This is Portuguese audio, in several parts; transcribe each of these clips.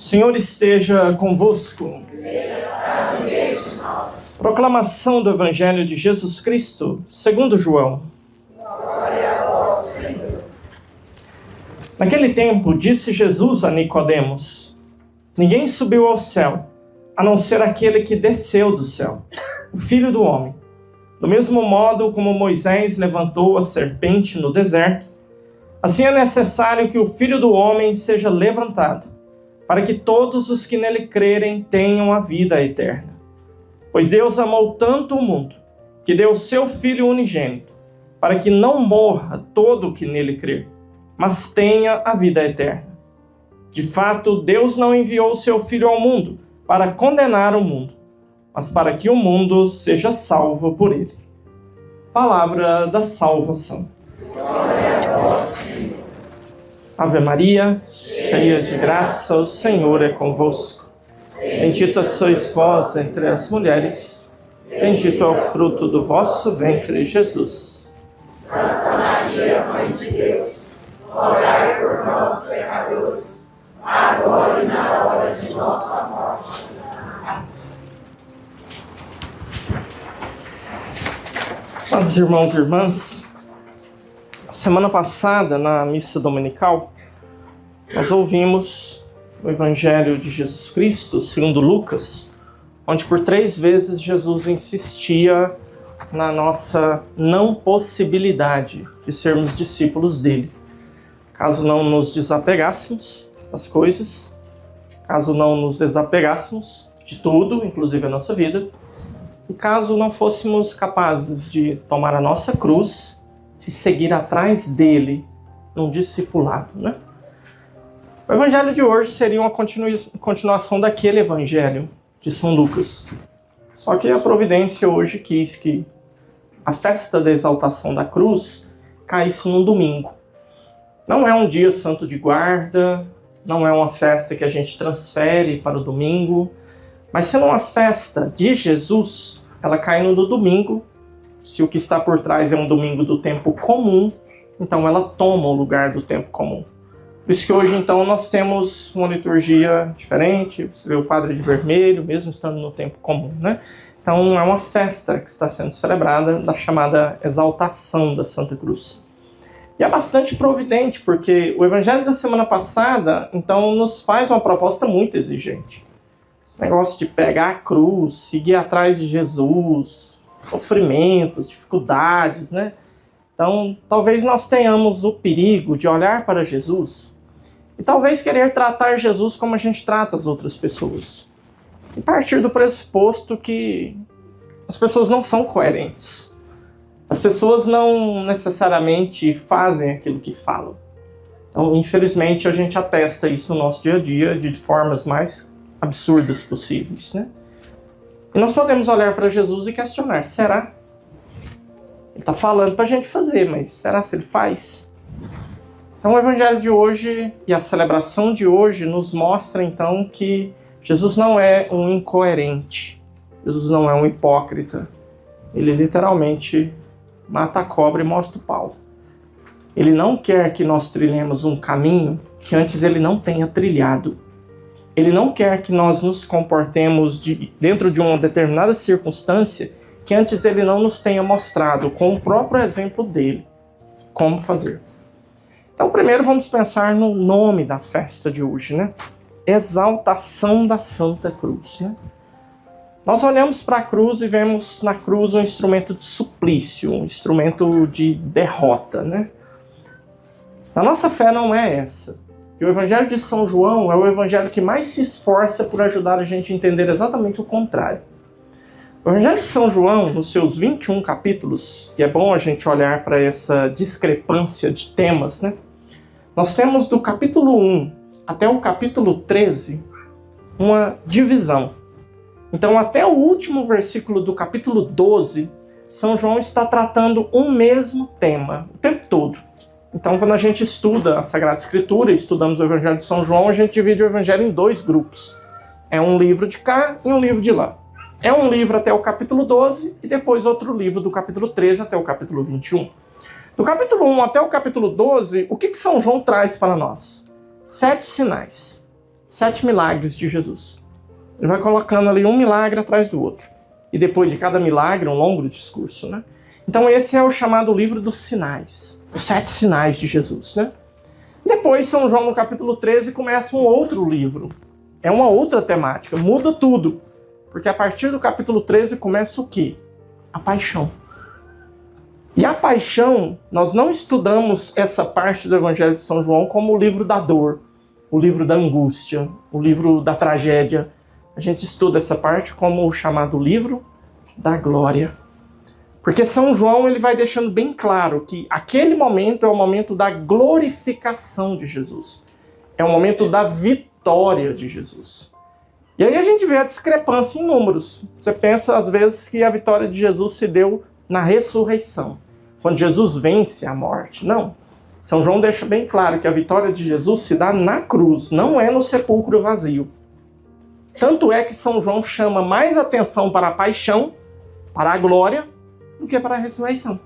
Senhor esteja convosco. Proclamação do Evangelho de Jesus Cristo, segundo João. Glória a vós, Senhor. Naquele tempo, disse Jesus a Nicodemos: ninguém subiu ao céu, a não ser aquele que desceu do céu, o Filho do Homem. Do mesmo modo como Moisés levantou a serpente no deserto, assim é necessário que o Filho do Homem seja levantado, para que todos os que nele crerem tenham a vida eterna. Pois Deus amou tanto o mundo, que deu o seu Filho unigênito, para que não morra todo o que nele crer, mas tenha a vida eterna. De fato, Deus não enviou o seu Filho ao mundo para condenar o mundo, mas para que o mundo seja salvo por ele. Palavra da salvação. Glória a vós, Senhor. Ave Maria, cheia de graça, o Senhor é convosco. Bendita sois vós entre as mulheres, bendito é o fruto do vosso ventre, Jesus. Santa Maria, Mãe de Deus, rogai por nós, pecadores, agora e na hora de nossa morte. Amados irmãos e irmãs, semana passada, na missa dominical, nós ouvimos o Evangelho de Jesus Cristo, segundo Lucas, onde por 3 vezes Jesus insistia na nossa não possibilidade de sermos discípulos dele. Caso não nos desapegássemos das coisas, caso não nos desapegássemos de tudo, inclusive a nossa vida, e caso não fôssemos capazes de tomar a nossa cruz e seguir atrás dele num discipulado, né? O evangelho de hoje seria uma continuação daquele evangelho de São Lucas. Só que a providência hoje quis que a festa da exaltação da cruz caísse num domingo. Não é um dia santo de guarda, não é uma festa que a gente transfere para o domingo, mas sendo uma festa de Jesus, ela cai no domingo. Se o que está por trás é um domingo do tempo comum, então ela toma o lugar do tempo comum. Por isso que hoje, então, nós temos uma liturgia diferente. Você vê o padre de vermelho, mesmo estando no tempo comum, né? Então é uma festa que está sendo celebrada, da chamada exaltação da Santa Cruz. E é bastante providente, porque o evangelho da semana passada, então, nos faz uma proposta muito exigente. Esse negócio de pegar a cruz, seguir atrás de Jesus, sofrimentos, dificuldades, né? Então, talvez nós tenhamos o perigo de olhar para Jesus e talvez querer tratar Jesus como a gente trata as outras pessoas. E partir do pressuposto que as pessoas não são coerentes. As pessoas não necessariamente fazem aquilo que falam. Então, infelizmente, a gente atesta isso no nosso dia a dia de formas mais absurdas possíveis, né? E nós podemos olhar para Jesus e questionar: será? Ele está falando para a gente fazer, mas será se ele faz? Então o evangelho de hoje e a celebração de hoje nos mostra então que Jesus não é um incoerente. Jesus não é um hipócrita. Ele literalmente mata a cobra e mostra o pau. Ele não quer que nós trilhemos um caminho que antes ele não tenha trilhado. Ele não quer que nós nos comportemos dentro de uma determinada circunstância que antes ele não nos tenha mostrado, com o próprio exemplo dele, como fazer. Então, primeiro vamos pensar no nome da festa de hoje, né? Exaltação da Santa Cruz, né? Nós olhamos para a cruz e vemos na cruz um instrumento de suplício, um instrumento de derrota, né? A nossa fé não é essa. E o Evangelho de São João é o evangelho que mais se esforça por ajudar a gente a entender exatamente o contrário. O Evangelho de São João, nos seus 21 capítulos, e é bom a gente olhar para essa discrepância de temas, né? Nós temos do capítulo 1 até o capítulo 13 uma divisão. Então, até o último versículo do capítulo 12, São João está tratando um mesmo tema o tempo todo. Então, quando a gente estuda a Sagrada Escritura, estudamos o Evangelho de São João, a gente divide o Evangelho em 2 grupos. É um livro de cá e um livro de lá. É um livro até o capítulo 12 e depois outro livro do capítulo 13 até o capítulo 21. Do capítulo 1 até o capítulo 12, o que São João traz para nós? 7 sinais. 7 milagres de Jesus. Ele vai colocando ali um milagre atrás do outro. E depois de cada milagre, um longo discurso, né? Então esse é o chamado livro dos sinais. Os 7 sinais de Jesus, né? Depois, São João, no capítulo 13, começa um outro livro. É uma outra temática, muda tudo. Porque a partir do capítulo 13 começa o quê? A paixão. E a paixão, nós não estudamos essa parte do Evangelho de São João como o livro da dor, o livro da angústia, o livro da tragédia. A gente estuda essa parte como o chamado livro da glória. Porque São João ele vai deixando bem claro que aquele momento é o momento da glorificação de Jesus. É o momento da vitória de Jesus. E aí a gente vê a discrepância em números. Você pensa, às vezes, que a vitória de Jesus se deu na ressurreição, quando Jesus vence a morte. Não. São João deixa bem claro que a vitória de Jesus se dá na cruz, não é no sepulcro vazio. Tanto é que São João chama mais atenção para a paixão, para a glória, do que para a ressurreição.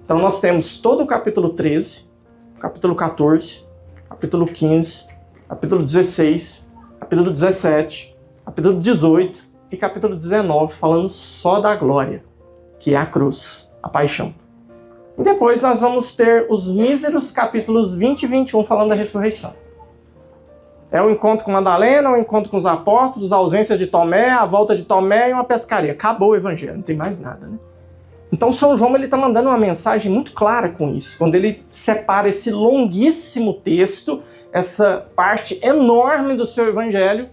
Então nós temos todo o capítulo 13, capítulo 14, capítulo 15, capítulo 16, capítulo 17, capítulo 18 e capítulo 19, falando só da glória, que é a cruz, a paixão. E depois nós vamos ter os míseros capítulos 20 e 21, falando da ressurreição. É o encontro com Madalena, o encontro com os apóstolos, a ausência de Tomé, a volta de Tomé e uma pescaria. Acabou o evangelho, não tem mais nada, né? Então São João está mandando uma mensagem muito clara com isso, quando ele separa esse longuíssimo texto, essa parte enorme do seu evangelho,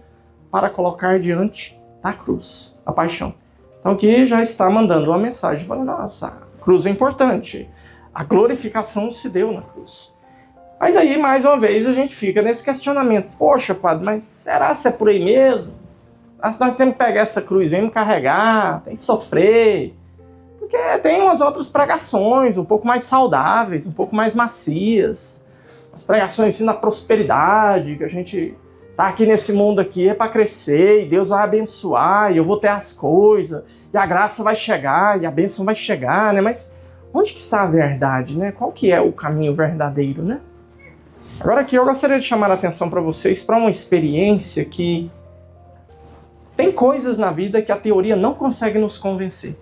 para colocar diante da cruz, a paixão. Então aqui já está mandando uma mensagem, falando, nossa, a cruz é importante, a glorificação se deu na cruz. Mas aí, mais uma vez, a gente fica nesse questionamento, poxa, padre, mas será que é por aí mesmo? Se nós temos que pegar essa cruz, vamos carregar, tem que sofrer... Porque tem umas outras pregações um pouco mais saudáveis, um pouco mais macias. As pregações assim, na prosperidade, que a gente tá aqui nesse mundo aqui é para crescer, e Deus vai abençoar, e eu vou ter as coisas, e a graça vai chegar, e a bênção vai chegar, né? Mas onde que está a verdade, né? Qual que é o caminho verdadeiro, né? Agora aqui eu gostaria de chamar a atenção para vocês para uma experiência que tem coisas na vida que a teoria não consegue nos convencer.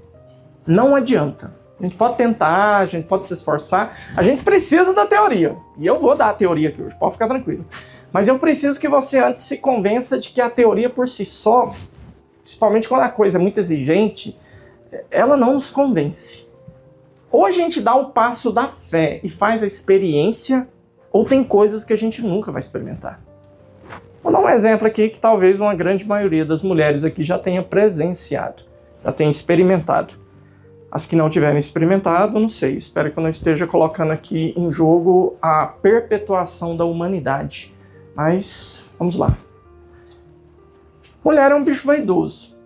Não adianta. A gente pode tentar, a gente pode se esforçar, a gente precisa da teoria. E eu vou dar a teoria aqui hoje, pode ficar tranquilo. Mas eu preciso que você antes se convença de que a teoria por si só, principalmente quando a coisa é muito exigente, ela não nos convence. Ou a gente dá o passo da fé e faz a experiência, ou tem coisas que a gente nunca vai experimentar. Vou dar um exemplo aqui que talvez uma grande maioria das mulheres aqui já tenha presenciado, já tenha experimentado. As que não tiverem experimentado, não sei, espero que eu não esteja colocando aqui em jogo a perpetuação da humanidade. Mas, vamos lá. Mulher é um bicho vaidoso.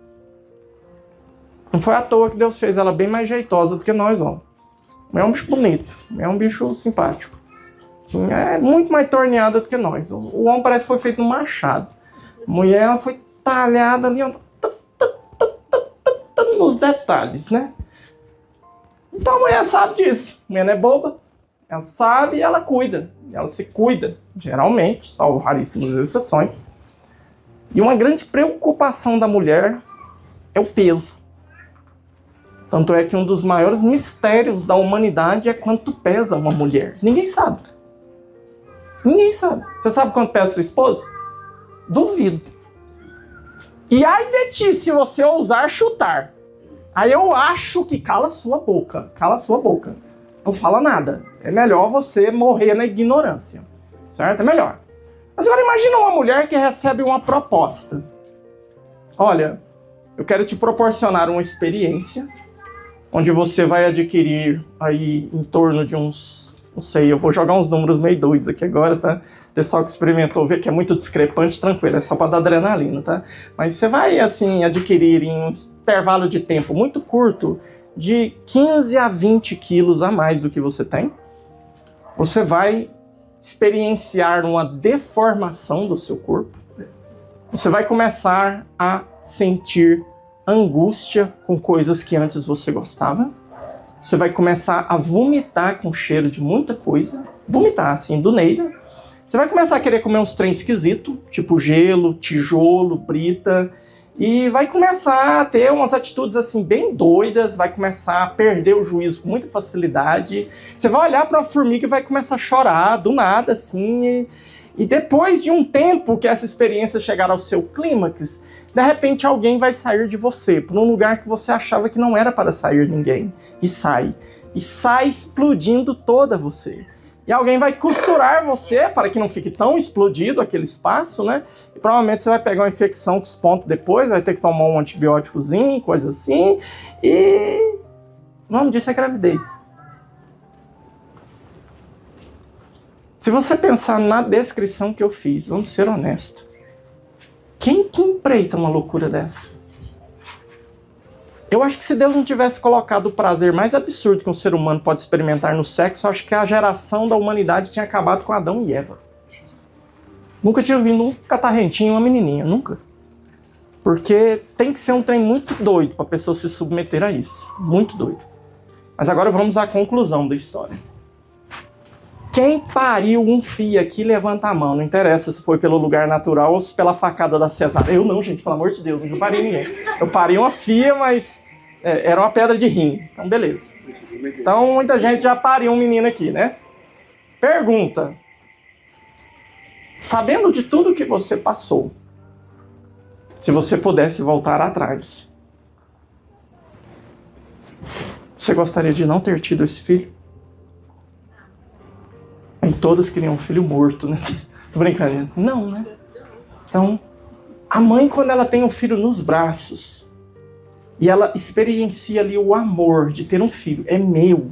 Não foi à toa que Deus fez ela bem mais jeitosa do que nós, ó. É um bicho bonito, é um bicho simpático. Assim, é muito mais torneada do que nós. O homem parece que foi feito no machado. A mulher ela foi talhada ali, ó, nos detalhes, né? Então a mulher sabe disso. A mulher não é boba. Ela sabe e ela cuida. Ela se cuida, geralmente, salvo raríssimas exceções. E uma grande preocupação da mulher é o peso. Tanto é que um dos maiores mistérios da humanidade é quanto pesa uma mulher. Ninguém sabe. Ninguém sabe. Você sabe quanto pesa sua esposa? Duvido. E ai de ti se você ousar chutar. Aí eu acho que cala sua boca. Cala sua boca. Não fala nada. É melhor você morrer na ignorância. Certo? É melhor. Mas agora imagina uma mulher que recebe uma proposta. Olha, eu quero te proporcionar uma experiência onde você vai adquirir aí em torno de uns... Não sei, eu vou jogar uns números meio doidos aqui agora, tá? O pessoal que experimentou vê que é muito discrepante, tranquilo, é só para dar adrenalina, tá? Mas você vai, assim, adquirir em um intervalo de tempo muito curto de 15 a 20 quilos a mais do que você tem. Você vai experienciar uma deformação do seu corpo. Você vai começar a sentir angústia com coisas que antes você gostava. Você vai começar a vomitar com cheiro de muita coisa. Vomitar, assim, do neira. Você vai começar a querer comer uns trem esquisito, tipo gelo, tijolo, brita, e vai começar a ter umas atitudes assim bem doidas, vai começar a perder o juízo com muita facilidade. Você vai olhar para uma formiga e vai começar a chorar do nada, assim, e depois de um tempo que essa experiência chegar ao seu clímax, de repente alguém vai sair de você, para um lugar que você achava que não era para sair ninguém, e sai explodindo toda você. E alguém vai costurar você para que não fique tão explodido aquele espaço, né? E provavelmente você vai pegar uma infecção com os pontos depois, vai ter que tomar um antibióticozinho, coisa assim. E o nome disso é gravidez. Se você pensar na descrição que eu fiz, vamos ser honestos. Quem que empreita uma loucura dessa? Eu acho que se Deus não tivesse colocado o prazer mais absurdo que um ser humano pode experimentar no sexo, eu acho que a geração da humanidade tinha acabado com Adão e Eva. Nunca tinha vindo um catarrentinho, uma menininha, nunca. Porque tem que ser um trem muito doido para a pessoa se submeter a isso. Muito doido. Mas agora vamos à conclusão da história. Quem pariu um fio aqui, levanta a mão. Não interessa se foi pelo lugar natural ou se pela facada da cesárea. Eu não, gente, pelo amor de Deus, não parei ninguém. Eu parei uma fia, mas era uma pedra de rim. Então, beleza. Então, muita gente já pariu um menino aqui, né? Pergunta. Sabendo de tudo que você passou, se você pudesse voltar atrás, você gostaria de não ter tido esse filho? E todas queriam um filho morto, né? Tô brincando. Não, né? Então, a mãe, quando ela tem um filho nos braços, e ela experiencia ali o amor de ter um filho, é meu.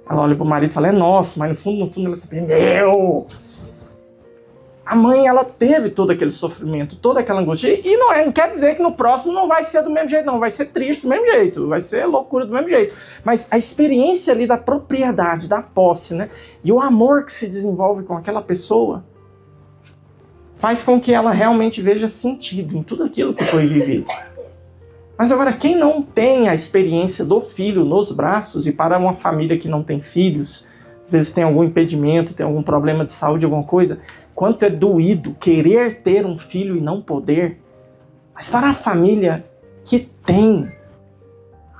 Ela olha pro marido e fala, é nosso, mas no fundo ela sempre, é meu. A mãe, ela teve todo aquele sofrimento, toda aquela angústia. E não quer dizer que no próximo não vai ser do mesmo jeito, não. Vai ser triste do mesmo jeito, vai ser loucura do mesmo jeito. Mas a experiência ali da propriedade, da posse, né? E o amor que se desenvolve com aquela pessoa faz com que ela realmente veja sentido em tudo aquilo que foi vivido. Mas agora, quem não tem a experiência do filho nos braços, e para uma família que não tem filhos, às vezes tem algum impedimento, tem algum problema de saúde, alguma coisa, quanto é doído querer ter um filho e não poder. Mas para a família que tem,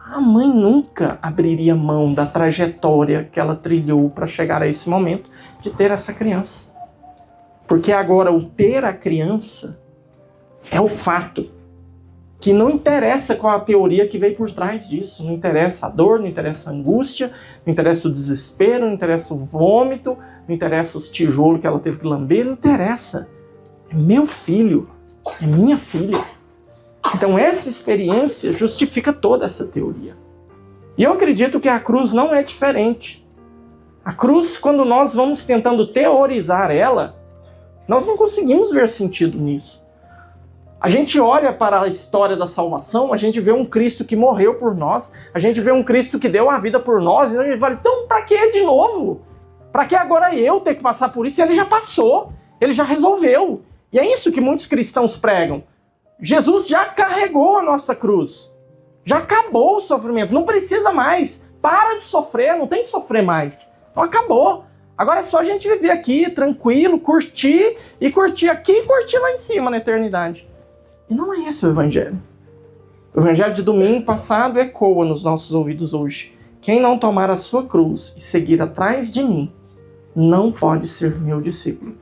a mãe nunca abriria mão da trajetória que ela trilhou para chegar a esse momento de ter essa criança. Porque agora o ter a criança é o fato. Que não interessa qual a teoria que veio por trás disso. Não interessa a dor, não interessa a angústia, não interessa o desespero, não interessa o vômito, não interessa os tijolos que ela teve que lamber, não interessa. É meu filho, é minha filha. Então essa experiência justifica toda essa teoria. E eu acredito que a cruz não é diferente. A cruz, quando nós vamos tentando teorizar ela, nós não conseguimos ver sentido nisso. A gente olha para a história da salvação, a gente vê um Cristo que morreu por nós, a gente vê um Cristo que deu a vida por nós, e a gente fala, então para que de novo? Para que agora eu ter que passar por isso? Ele já passou, ele já resolveu. E é isso que muitos cristãos pregam. Jesus já carregou a nossa cruz, já acabou o sofrimento, não precisa mais, para de sofrer, não tem que sofrer mais. Então acabou. Agora é só a gente viver aqui, tranquilo, curtir, e curtir aqui e curtir lá em cima na eternidade. E não é esse o Evangelho. O Evangelho de domingo passado ecoa nos nossos ouvidos hoje. Quem não tomar a sua cruz e seguir atrás de mim, não pode ser meu discípulo.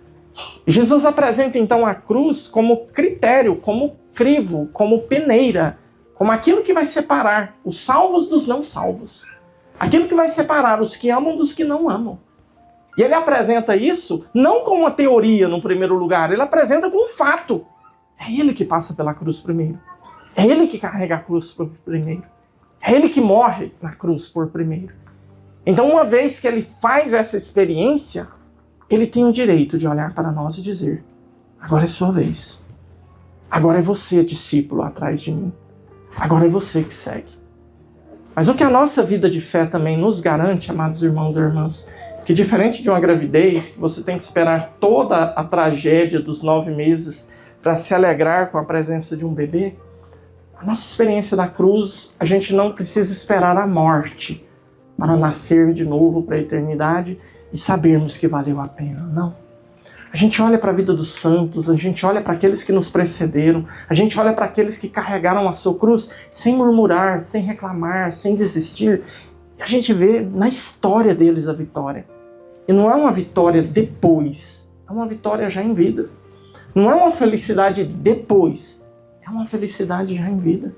E Jesus apresenta então a cruz como critério, como crivo, como peneira, como aquilo que vai separar os salvos dos não salvos. Aquilo que vai separar os que amam dos que não amam. E ele apresenta isso não como uma teoria no primeiro lugar, ele apresenta como um fato. É ele que passa pela cruz primeiro. É ele que carrega a cruz por primeiro. É ele que morre na cruz por primeiro. Então, uma vez que ele faz essa experiência, ele tem o direito de olhar para nós e dizer, agora é sua vez. Agora é você, discípulo, atrás de mim. Agora é você que segue. Mas o que a nossa vida de fé também nos garante, amados irmãos e irmãs, que diferente de uma gravidez, que você tem que esperar toda a tragédia dos 9 meses para se alegrar com a presença de um bebê, a nossa experiência da cruz, a gente não precisa esperar a morte para nascer de novo para a eternidade e sabermos que valeu a pena. Não. A gente olha para a vida dos santos, a gente olha para aqueles que nos precederam, a gente olha para aqueles que carregaram a sua cruz sem murmurar, sem reclamar, sem desistir. E a gente vê na história deles a vitória. E não é uma vitória depois, é uma vitória já em vida. Não é uma felicidade depois, é uma felicidade já em vida.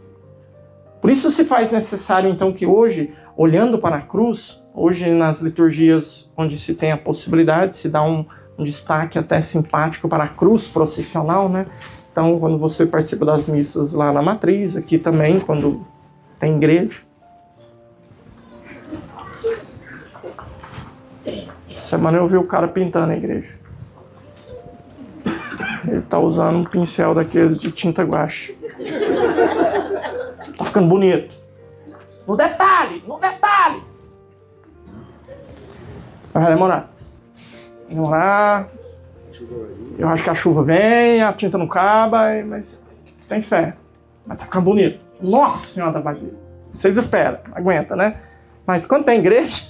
Por isso se faz necessário então que hoje, olhando para a cruz, hoje nas liturgias onde se tem a possibilidade, se dá um destaque até simpático para a cruz processional, né? Então, quando você participa das missas lá na matriz, aqui também, quando tem igreja. Semana eu vi o cara pintando a igreja. Ele tá usando um pincel daqueles de tinta guache. Tá ficando bonito. No detalhe, no detalhe. Vai demorar. Eu acho que a chuva vem, a tinta não acaba, mas tem fé. Mas tá ficando bonito. Nossa Senhora da Bahia. Vocês esperam, aguenta, né? Mas quando tem igreja,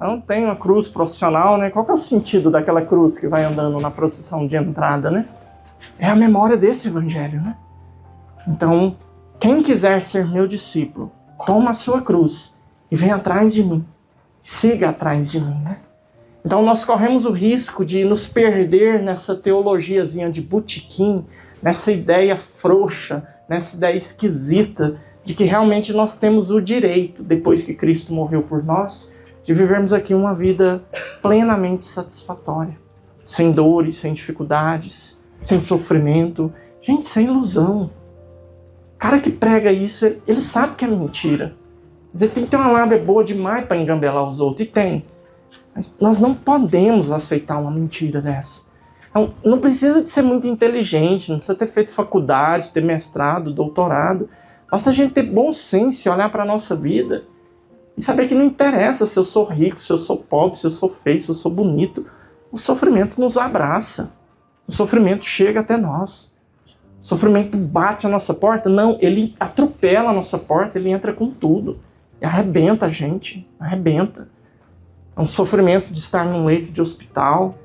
não tem uma cruz processional, né? Qual que é o sentido daquela cruz que vai andando na procissão de entrada, né? É a memória desse evangelho, né? Então, quem quiser ser meu discípulo, toma a sua cruz e vem atrás de mim. Siga atrás de mim, né? Então nós corremos o risco de nos perder nessa teologiazinha de botequim, nessa ideia frouxa, nessa ideia esquisita de que realmente nós temos o direito, depois que Cristo morreu por nós, de vivermos aqui uma vida plenamente satisfatória, sem dores, sem dificuldades, sem sofrimento, gente, sem ilusão. O cara que prega isso, ele sabe que é mentira. Ele tem que ter uma lábia boa demais para engambelar os outros, e tem. Mas nós não podemos aceitar uma mentira dessa. Então, não precisa de ser muito inteligente, não precisa ter feito faculdade, ter mestrado, doutorado. Basta a gente ter bom senso e olhar para a nossa vida e saber que não interessa se eu sou rico, se eu sou pobre, se eu sou feio, se eu sou bonito. O sofrimento nos abraça. O sofrimento chega até nós. O sofrimento bate a nossa porta? Não, ele atropela a nossa porta, ele entra com tudo. E arrebenta a gente, arrebenta. É um sofrimento de estar num leito de hospital,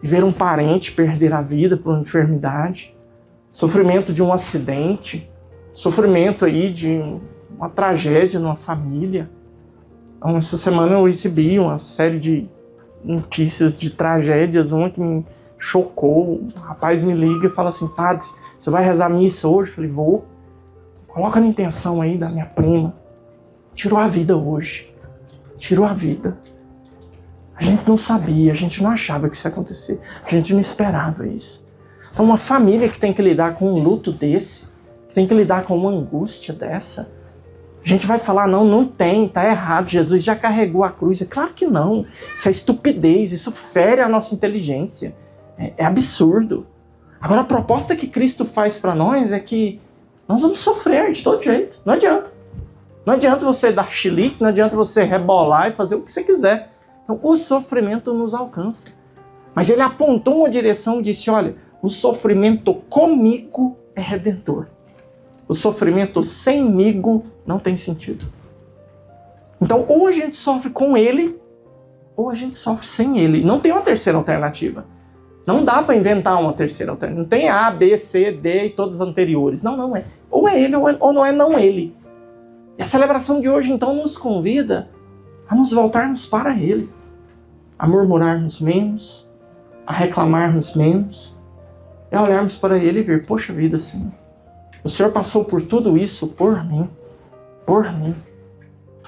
de ver um parente perder a vida por uma enfermidade, sofrimento de um acidente, sofrimento aí de uma tragédia numa família. Então, essa semana eu recebi uma série de notícias de tragédias, uma que me chocou. O rapaz me liga e fala assim: padre, você vai rezar a missa hoje? Eu falei: vou. Coloca na intenção aí da minha prima. Tirou a vida hoje. Tirou a vida. A gente não sabia, a gente não achava que isso ia acontecer. A gente não esperava isso. Então uma família que tem que lidar com um luto desse, que tem que lidar com uma angústia dessa, a gente vai falar: não tem, tá errado, Jesus já carregou a cruz. É claro que não. Isso é estupidez, isso fere a nossa inteligência. É absurdo. Agora a proposta que Cristo faz para nós é que nós vamos sofrer de todo jeito. Não adianta. Não adianta você dar chilique, não adianta você rebolar e fazer o que você quiser. Então, o sofrimento nos alcança. Mas ele apontou uma direção e disse: olha, o sofrimento comigo é redentor. O sofrimento semigo não tem sentido. Então, ou a gente sofre com ele, ou a gente sofre sem ele. Não tem uma terceira alternativa. Não dá para inventar uma terceira alternativa. Não tem A, B, C, D e todas as anteriores. Não é. Ou é ele ou não é não ele. E a celebração de hoje, então, nos convida a nos voltarmos para ele, a murmurarmos menos, a reclamarmos menos, e a olharmos para ele e ver: poxa vida, Senhor, o Senhor passou por tudo isso por mim,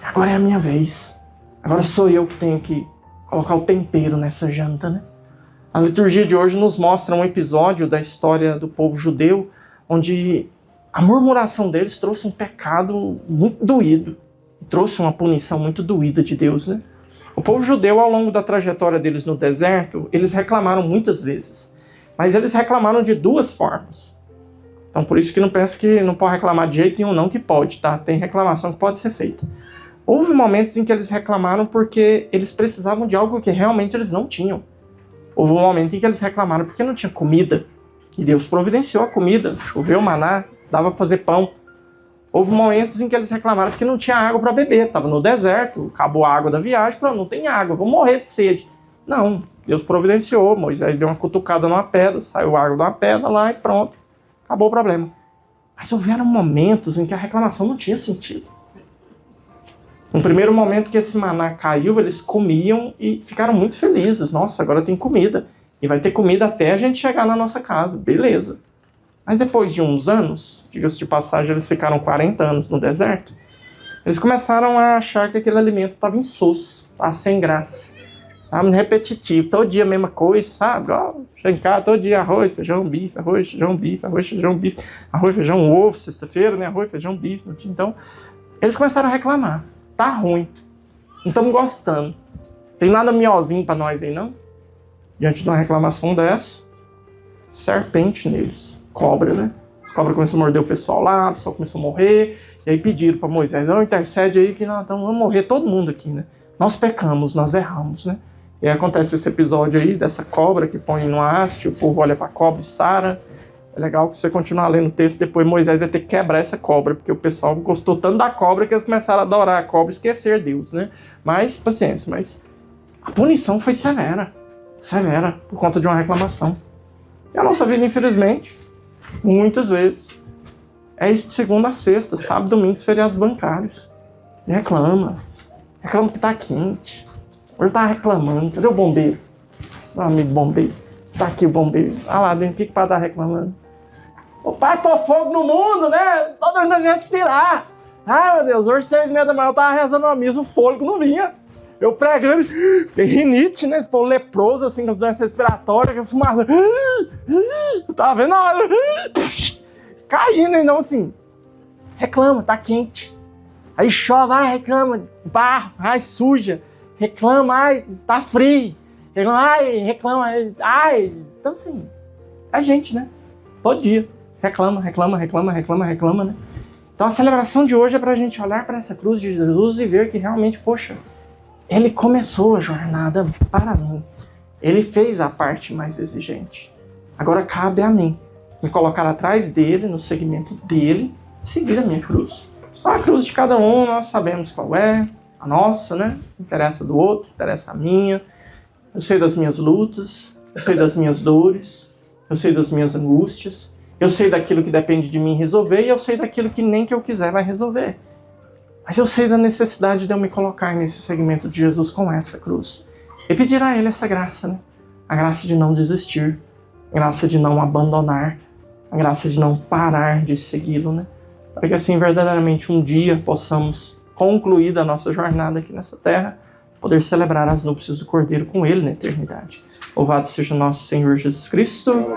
agora é a minha vez, agora sou eu que tenho que colocar o tempero nessa janta, né? A liturgia de hoje nos mostra um episódio da história do povo judeu, onde a murmuração deles trouxe um pecado muito doído, trouxe uma punição muito doída de Deus, né? O povo judeu, ao longo da trajetória deles no deserto, eles reclamaram muitas vezes. Mas eles reclamaram de duas formas. Então, por isso que não pensa que não pode reclamar de jeito nenhum, não, que pode, tá? Tem reclamação que pode ser feita. Houve momentos em que eles reclamaram porque eles precisavam de algo que realmente eles não tinham. Houve um momento em que eles reclamaram porque não tinha comida. E Deus providenciou a comida, choveu maná, dava para fazer pão. Houve momentos em que eles reclamaram porque não tinha água para beber, estava no deserto, acabou a água da viagem, não tem água, vou morrer de sede. Não, Deus providenciou. Moisés deu uma cutucada numa pedra, saiu água de uma pedra lá e pronto. Acabou o problema. Mas houveram momentos em que a reclamação não tinha sentido. No primeiro momento que esse maná caiu, eles comiam e ficaram muito felizes. Nossa, agora tem comida. E vai ter comida até a gente chegar na nossa casa. Beleza. Mas depois de uns anos, diga-se de passagem, eles ficaram 40 anos no deserto, eles começaram a achar que aquele alimento estava insosso, estava sem graça, estava repetitivo, todo dia a mesma coisa, sabe? Chega em casa, todo dia arroz, feijão, bife, arroz, feijão, bife, arroz, feijão, bife, arroz, feijão, ovo, sexta-feira, né? Arroz, feijão, bife. Então, eles começaram a reclamar. Tá ruim, não estamos gostando. Tem nada miozinho para nós aí, não? Diante de uma reclamação dessa, serpente neles, cobra, né? As cobras começaram a morder o pessoal lá, o pessoal começou a morrer, e aí pediram para Moisés, intercede aí que nós vamos morrer todo mundo aqui, né? Nós pecamos, nós erramos, né? E aí acontece esse episódio aí dessa cobra que põe no haste, o povo olha para a cobra e sara. É legal que você continuar lendo o texto, depois Moisés vai ter que quebrar essa cobra, porque o pessoal gostou tanto da cobra que eles começaram a adorar a cobra e esquecer Deus, né? Mas, paciência, mas a punição foi severa, por conta de uma reclamação. E a nossa vida, infelizmente, muitas vezes, é isso de segunda a sexta, sábado, domingos, feriados bancários. E reclama que tá quente. Hoje tá reclamando, cadê o bombeiro? Meu amigo bombeiro, tá aqui o bombeiro. Ah lá dentro, o que para dar reclamando? O pai pôr fogo no mundo, né? Todo mundo respirar. Ai, meu Deus, hoje 6h30 da manhã eu tava rezando uma missa, o fôlego não vinha. Eu pregando, tem rinite, né? Esse povo leproso, assim, com as doenças respiratórias, que fumava. Eu tava vendo a hora. Caindo, então, assim, reclama, tá quente. Aí chove, ai, reclama, barro, ai, suja. Reclama, ai, tá frio. Reclama, ai. Então, assim, é gente, né? Todo dia. Reclama, né? Então a celebração de hoje é pra gente olhar para essa cruz de Jesus e ver que realmente, poxa, ele começou a jornada para mim. Ele fez a parte mais exigente. Agora cabe a mim me colocar atrás dele, no segmento dele, seguir a minha cruz. A cruz de cada um nós sabemos qual é, a nossa, né? Interessa do outro, interessa a minha. Eu sei das minhas lutas, eu sei das minhas dores, eu sei das minhas angústias. Eu sei daquilo que depende de mim resolver e eu sei daquilo que nem que eu quiser vai resolver. Mas eu sei da necessidade de eu me colocar nesse segmento de Jesus com essa cruz. E pedir a Ele essa graça, né? A graça de não desistir, a graça de não abandonar, a graça de não parar de segui-lo, né? Para que assim verdadeiramente um dia possamos concluir a nossa jornada aqui nessa terra, poder celebrar as núpcias do Cordeiro com Ele na eternidade. Louvado seja nosso Senhor Jesus Cristo.